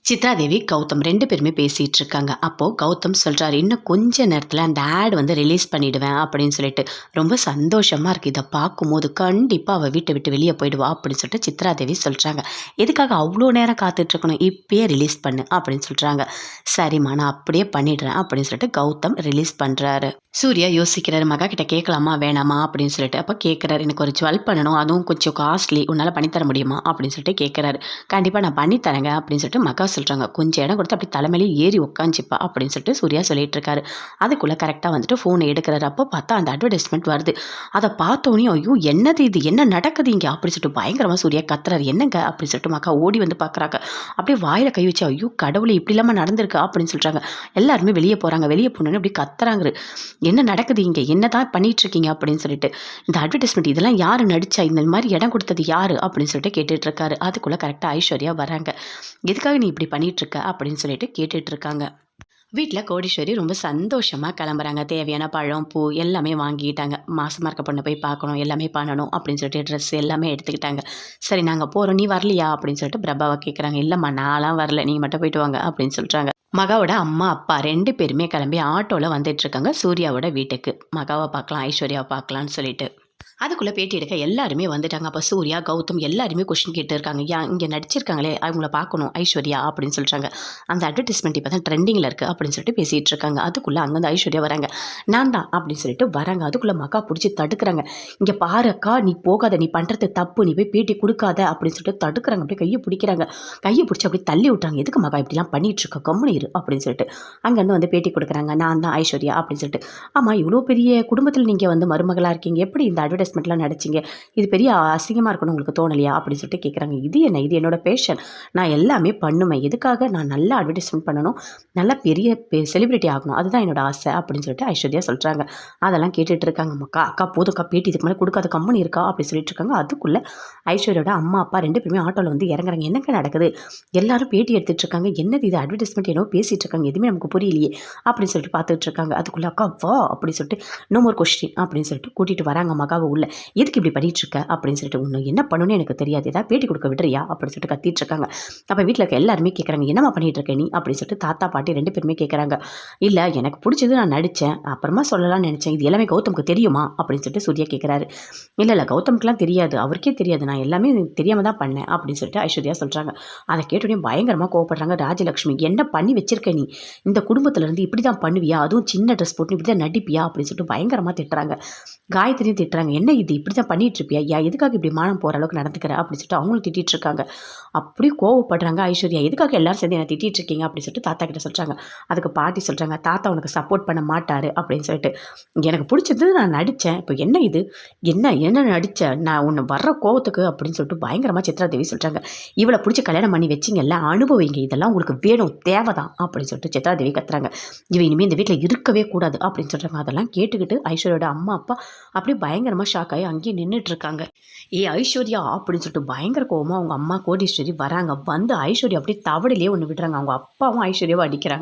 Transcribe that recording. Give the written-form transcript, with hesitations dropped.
சித்ராதேவி, கௌதம் 2 பேருமே பேசிட்டு இருக்காங்க. அப்போ கௌதம் சொல்றாரு, "இன்னும் கொஞ்ச நேரத்தில அந்த ஆட் வந்து ரிலீஸ் பண்ணிடுவேன்" அப்படின்னு சொல்லிட்டு. ரொம்ப சந்தோஷமா இருக்கு. இத பார்க்கும்போது கண்டிப்பா அவ வீட்ட விட்டு வெளிய போயிடுவா அப்படின்னு சொல்லிட்டு சித்ராதேவி சொல்றாங்க. "எதுக்காக அவ்ளோ நேரம் காத்துட்டு இருக்கணும்? இப்பயே ரிலீஸ் பண்ணு" அப்படின்னு சொல்றாங்க. "சரிம்மா, நான் அப்படியே பண்ணிடுறேன்" அப்படின்னு சொல்லிட்டு கௌதம் ரிலீஸ் பண்றாரு. சூர்யா யோசிக்கிறாரு, மகா கிட்ட கேட்கலாமா வேணாமா அப்படின்னு சொல்லிட்டு. அப்ப கேட்கிறாரு, "எனக்கு ஒரு ஜுவல் பண்ணணும். அதுவும் கொஞ்சம் காஸ்ட்லி. உன்னால பண்ணி தர முடியுமா?" அப்படின்னு சொல்லிட்டு கேட்கிறாரு. "கண்டிப்பா நான் பண்ணி தரேங்க" அப்படின்னு சொல்லிட்டு மகா சொல்றாங்க. "கொஞ்சம் இடம் கொடுத்து அப்படி தலை மேலேயே ஏறி உட்காந்துப்பா" அப்படின்னு சொல்லிட்டு சூர்யா சொல்லிட்டு இருக்காரு. அதுக்குள்ள கரெக்டா வந்துட்டு ஃபோனை எடுக்கிறாரு. அப்போ பார்த்தா அந்த அட்வர்டைஸ்மெண்ட் வருது. அதை பார்த்தோன்னே, "ஐயோ, என்னது இது? என்ன நடக்குது இங்க?" அப்படின்னு சொல்லிட்டு பயங்கரமா சூர்யா கத்துறாரு. "என்னங்க?" அப்படின்னு சொல்லிட்டு மகா ஓடி வந்து பார்க்குறாங்க. அப்படியே வாயில கை வச்சு, "ஐயோ கடவுளே, இப்படி இல்லாம நடந்திருக்கு" அப்படின்னு சொல்றாங்க. எல்லாருமே வெளியே போறாங்க. வெளியே போனோன்னே அப்படி கத்துறாங்க. "என்ன நடக்குது இங்க? என்னதான் பண்ணிட்டு இருக்கீங்க?" அப்படின்னு சொல்லிட்டு. "இந்த அட்வர்டைஸ்மெண்ட் இதெல்லாம் யாரு நடிச்சா? இந்த மாதிரி இடம் கொடுத்தது யாரு?" அப்படின்னு சொல்லிட்டு கேட்டுட்டு இருக்காரு. அதுக்குள்ள கரெக்டா ஐஸ்வர்யா வராங்க. "எதுக்காக நீ இப்படி பண்ணிட்டு இருக்க?" அப்படின்னு சொல்லிட்டு கேட்டுட்டு இருக்காங்க. வீட்ல கோடீஸ்வரி ரொம்ப சந்தோஷமா கிளம்புறாங்க. தேவையான பழம், பூ எல்லாமே வாங்கிட்டாங்க. மாசமா இருக்க பொண்ண போய் பார்க்கணும், எல்லாமே பண்ணணும் அப்படின்னு சொல்லிட்டு ட்ரெஸ் எல்லாமே எடுத்துக்கிட்டாங்க. "சரி, நாங்க போறோம். நீ வரலையா?" அப்படின்னு சொல்லிட்டு பிரபாவ கேட்குறாங்க. "இல்லம்மா, நான்லாம் வரல. நீங்க மட்டும் போயிட்டு வாங்க" அப்படின்னு சொல்றாங்க. மகாவோட அம்மா, அப்பா 2 பேருமே கிளம்பி ஆட்டோல வந்துட்டு இருக்காங்க சூர்யாவோட வீட்டுக்கு. மகாவ பார்க்கலாம், ஐஸ்வர்யாவ பார்க்கலான்னு சொல்லிட்டு. அதுக்குள்ள பேட்டி எடுக்க எல்லாருமே வந்துட்டாங்க. அப்ப சூர்யா, கௌதம் எல்லாருமே கொஸ்டின் கேட்டு இருக்காங்க. இங்க நடிச்சிருக்காங்களே, அவங்கள பார்க்கணும் ஐஸ்வர்யா" அப்படின்னு சொல்றாங்க. "அந்த அட்வர்டைஸ்மெண்ட் இப்ப தான் ட்ரெண்டிங்ல இருக்கு" அப்படின்னு சொல்லிட்டு பேசிட்டு இருக்காங்க. அதுக்குள்ள அங்கருந்து ஐஸ்வர்யா வராங்க. "நான் தான்" அப்படின்னு சொல்லிட்டு வராங்க. அதுக்குள்ள மகா புடிச்சு தடுக்குறாங்க. "இங்க பாரு அக்கா, நீ போகாத. நீ பண்றது தப்பு. நீ போய் பேட்டி குடுக்காத" அப்படின்னு சொல்லிட்டு தடுக்குறாங்க. அப்படியே கைய பிடிக்கிறாங்க. கைய பிடிச்சு அப்படியே தள்ளி விட்டாங்க. "எதுக்கு மகா இப்படிலாம் பண்ணிட்டு இருக்க? கம்முனு இரு" அப்படின்னு சொல்லிட்டு. அங்கருந்து வந்து பேட்டி குடுக்குறாங்க. "நான் தான் ஐஸ்வர்யா" அப்படின்னு சொல்லிட்டு. "ஆமா, இவ்வளோ பெரிய குடும்பத்துல நீங்க வந்து மருமகளா இருக்கீங்க. எப்படி இந்த அட்வர்டைஸ்மெண்ட்லாம் நடிச்சீங்க? இது பெரிய அசிங்கமா இருக்குன்னு உங்களுக்கு தோணலையா?" அப்படின்னு சொல்லிட்டு கேட்குறாங்க. "இது என்ன? இது என்னோட பேஷன். நான் எல்லாமே பண்ணுவேன். எதுக்காக? நான் நல்லா அட்வர்டைஸ்மெண்ட் பண்ணணும். நல்லா பெரிய செலிபிரிட்டி ஆகணும். அதுதான் என்னோட ஆசை" அப்படின்னு சொல்லிட்டு ஐஸ்வர்யா சொல்றாங்க. அதெல்லாம் கேட்டுட்டு இருக்காங்க. "அக்கா, அக்கா போதும்க்கா, பேட்டி இதுக்கு மேல குடுக்காத, கம்முனு இருக்கா" அப்படி சொல்லிட்டு இருக்காங்க. அதுக்குள்ள ஐஸ்வர்யாவோட அம்மா, அப்பா 2 பேருமே ஆட்டோல வந்து இறங்குறாங்க. "என்னங்க நடக்குது? எல்லாரும் பேட்டி எடுத்துட்டு இருக்காங்க. என்னது இது? அட்வர்டைஸ்மெண்ட் என்னவோ பேசிட்டு இருக்காங்க. எதுவுமே நமக்கு புரியலையே" அப்படின்னு சொல்லிட்டு பார்த்துட்டு இருக்காங்க. அதுக்குள்ள, "அக்கா வா" அப்படின்னு சொல்லிட்டு, "நோ மோர் கொஸ்டின்" அப்படின்னு சொல்லிட்டு கூட்டிட்டு வராங்க மகாவ உள்ள. "எதுக்கு இப்படி பண்ணிட்டு இருக்க?" அப்படின்னு சொல்லிட்டு. "உன்னை என்ன பண்ணணும்னு எனக்கு தெரியாது. ஏதாவது பேட்டி கொடுக்க விடுறியா?" அப்படின்னு சொல்லிட்டு கத்திட்டு இருக்காங்க. அப்ப வீட்ல இருக்க எல்லாருமே கேட்குறாங்க. "என்னம்மா பண்ணிட்டு இருக்க நீ?" அப்படின்னு சொல்லிட்டு தாத்தா, பாட்டி 2 பேருமே கேட்குறாங்க. "இல்ல, எனக்கு பிடிச்சது நான் நடிச்சேன். அப்புறமா சொல்லலாம்னு நினைச்சேன். இது எல்லாமே கௌதமுக்கு தெரியுமா?" அப்படின்னு சொல்லிட்டு சூர்யா கேட்குறாரு. "இல்ல, கௌதமுக்குலாம் தெரியாது. அவருக்கே தெரியாது. நான் எல்லாமே தெரியாம தான் பண்ணேன்" அப்படின்னு சொல்லிட்டு ஐஸ்வர்யா சொல்றாங்க. அதை கேட்டோடனே பயங்கரமா கோவப்படுறாங்க ராஜலட்சுமி. "என்ன பண்ணி வச்சிருக்க நீ? இந்த குடும்பத்துல இருந்து இப்படி தான் பண்ணுவியா? அதுவும் சின்ன ட்ரெஸ் போட்டு இப்படி தான் நடிப்பியா?" அப்படின்னு சொல்லிட்டு பயங்கரமா திட்டுறாங்க. காயத்ரியும் திட்டுறாங்க. "என்ன இது? இப்படி தான் பண்ணிட்டு இருப்பியா? எதுக்காக இப்படி மானம் போற அளவுக்கு நடந்துக்கிற?" அப்படின்னு சொல்லிட்டு அவங்களும் திட்டிட்டு இருக்காங்க. அப்படியே கோவப்படுறாங்க ஐஸ்வர்யா. "எதுக்காக எல்லாரும் சேர்ந்து என்ன திட்டிட்டு இருக்கீங்க?" அப்படின்னு சொல்லிட்டு தாத்தா கிட்ட சொல்றாங்க. அதுக்கு பாட்டி சொல்றாங்க, "தாத்தா உனக்கு சப்போர்ட் பண்ண மாட்டாரு" அப்படின்னு சொல்லிட்டு. "எனக்கு பிடிச்சது நான் நடிச்சேன். இப்போ என்ன இது? என்ன நடிச்ச? நான் உன்னை வர்ற கோவத்துக்கு" அப்படின்னு சொல்லிட்டு பயங்கரமா சித்ராதேவி சொல்றாங்க. "இவளை பிடிச்சி கல்யாணம் பண்ணி வச்சிங்கல்ல, அனுபவிங்க. இதெல்லாம் உங்களுக்கு வேணும், தேவைதான்" அப்படின்னு சொல்லிட்டு சித்ராதேவி கத்துறாங்க. "இவ இனிமே இந்த வீட்டில் இருக்கவே கூடாது" அப்படின்னு சொல்றாங்க. அதெல்லாம் கேட்டுக்கிட்டு ஐஸ்வர்யோட அம்மா, அப்பா அப்படியே பயங்கரமா ஷாக் ஆகி அங்கேயே நின்றுட்டு இருக்காங்க. ஐஸ்வர்யா" அப்படின்னு சொல்லிட்டு பயங்கர கோவமா அவங்க அம்மா கோடீஸ்வரி வராங்க. வந்து ஐஸ்வர்யா அப்படியே தவடிலேயே ஒன்று விடுறாங்க. அவங்க அப்பாவும் ஐஸ்வர்யாவும் அடிக்கிறாங்க.